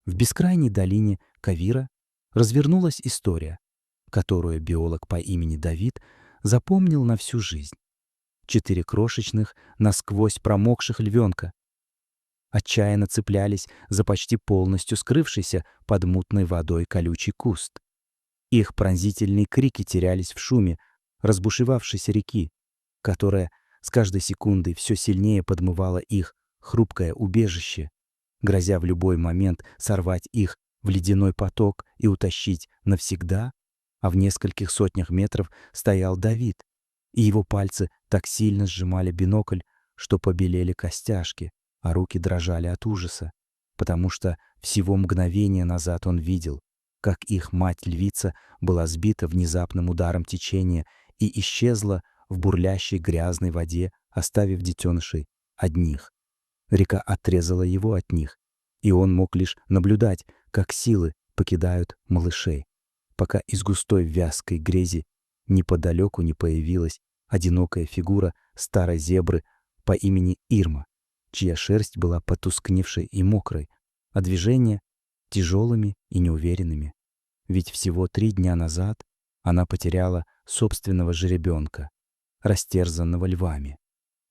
В бескрайней долине Кавира развернулась история, которую биолог по имени Давид запомнил на всю жизнь. 4 крошечных, насквозь промокших львенка отчаянно цеплялись за почти полностью скрывшийся под мутной водой колючий куст. Их пронзительные крики терялись в шуме разбушевавшейся реки, которая с каждой секундой все сильнее подмывала их хрупкое убежище, грозя в любой момент сорвать их в ледяной поток и утащить навсегда. А в нескольких сотнях метров стоял Давид, и его пальцы так сильно сжимали бинокль, что побелели костяшки, а руки дрожали от ужаса, потому что всего мгновение назад он видел, как их мать-львица была сбита внезапным ударом течения и исчезла в бурлящей грязной воде, оставив детенышей одних. Река отрезала его от них, и он мог лишь наблюдать, как силы покидают малышей, пока из густой вязкой грязи неподалеку не появилась одинокая фигура старой зебры по имени Ирма, чья шерсть была потускневшей и мокрой, а движения — тяжелыми и неуверенными. Ведь всего 3 дня назад она потеряла собственного жеребенка, растерзанного львами.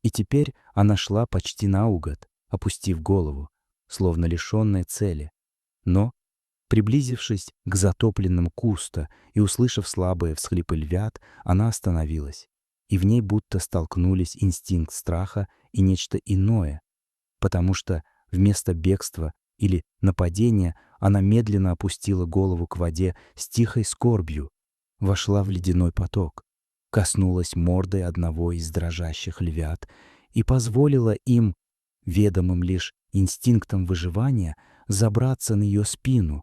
И теперь она шла почти наугад, опустив голову, словно лишенная цели. Но, приблизившись к затопленным кусту и услышав слабые всхлипы львят, она остановилась, и в ней будто столкнулись инстинкт страха и нечто иное, потому что вместо бегства или нападения она медленно опустила голову к воде с тихой скорбью, вошла в ледяной поток, коснулась мордой одного из дрожащих львят и позволила им, ведомым лишь инстинктом выживания, забраться на ее спину,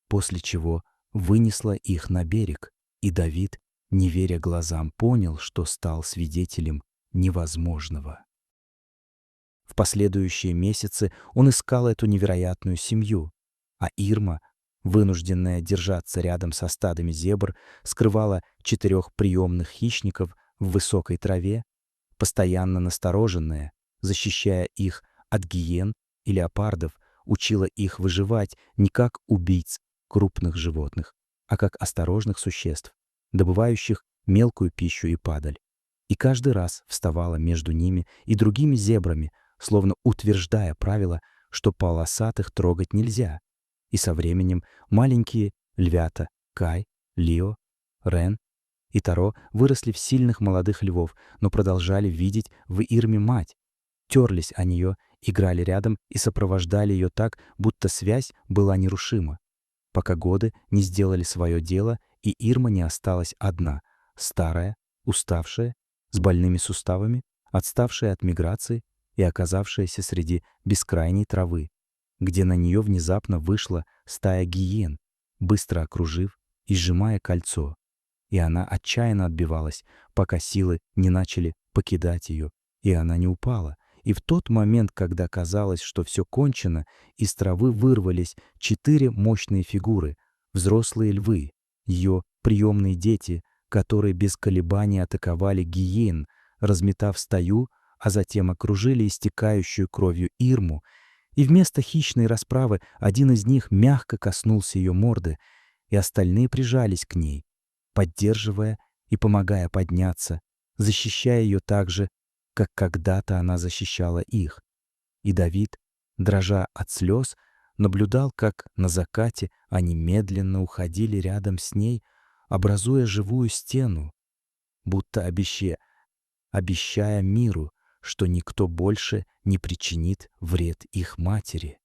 после чего вынесла их на берег, и Давид, не веря глазам, понял, что стал свидетелем невозможного. В последующие месяцы он искал эту невероятную семью, а Ирма, вынужденная держаться рядом со стадами зебр, скрывала 4 приемных хищников в высокой траве, постоянно настороженная, защищая их от гиен и леопардов, учила их выживать не как убийц крупных животных, а как осторожных существ, добывающих мелкую пищу и падаль. И каждый раз вставала между ними и другими зебрами, словно утверждая правило, что полосатых трогать нельзя. И со временем маленькие львята Кай, Лио, Рен и Таро выросли в сильных молодых львов, но продолжали видеть в Ирме мать, терлись о нее, играли рядом и сопровождали ее так, будто связь была нерушима, пока годы не сделали свое дело, и Ирма не осталась одна, старая, уставшая, с больными суставами, отставшая от миграции и оказавшаяся среди бескрайней травы, где на нее внезапно вышла стая гиен, быстро окружив и сжимая кольцо. И она отчаянно отбивалась, пока силы не начали покидать ее, и она не упала. И в тот момент, когда казалось, что все кончено, из травы вырвались 4 мощные фигуры, взрослые львы, ее приемные дети, которые без колебаний атаковали гиен, разметав стаю, а затем окружили истекающую кровью Ирму, и вместо хищной расправы один из них мягко коснулся ее морды, и остальные прижались к ней, поддерживая и помогая подняться, защищая ее так же, как когда-то она защищала их. И Давид, дрожа от слез, наблюдал, как на закате они медленно уходили рядом с ней, образуя живую стену, будто обещая миру, что никто больше не причинит вред их матери.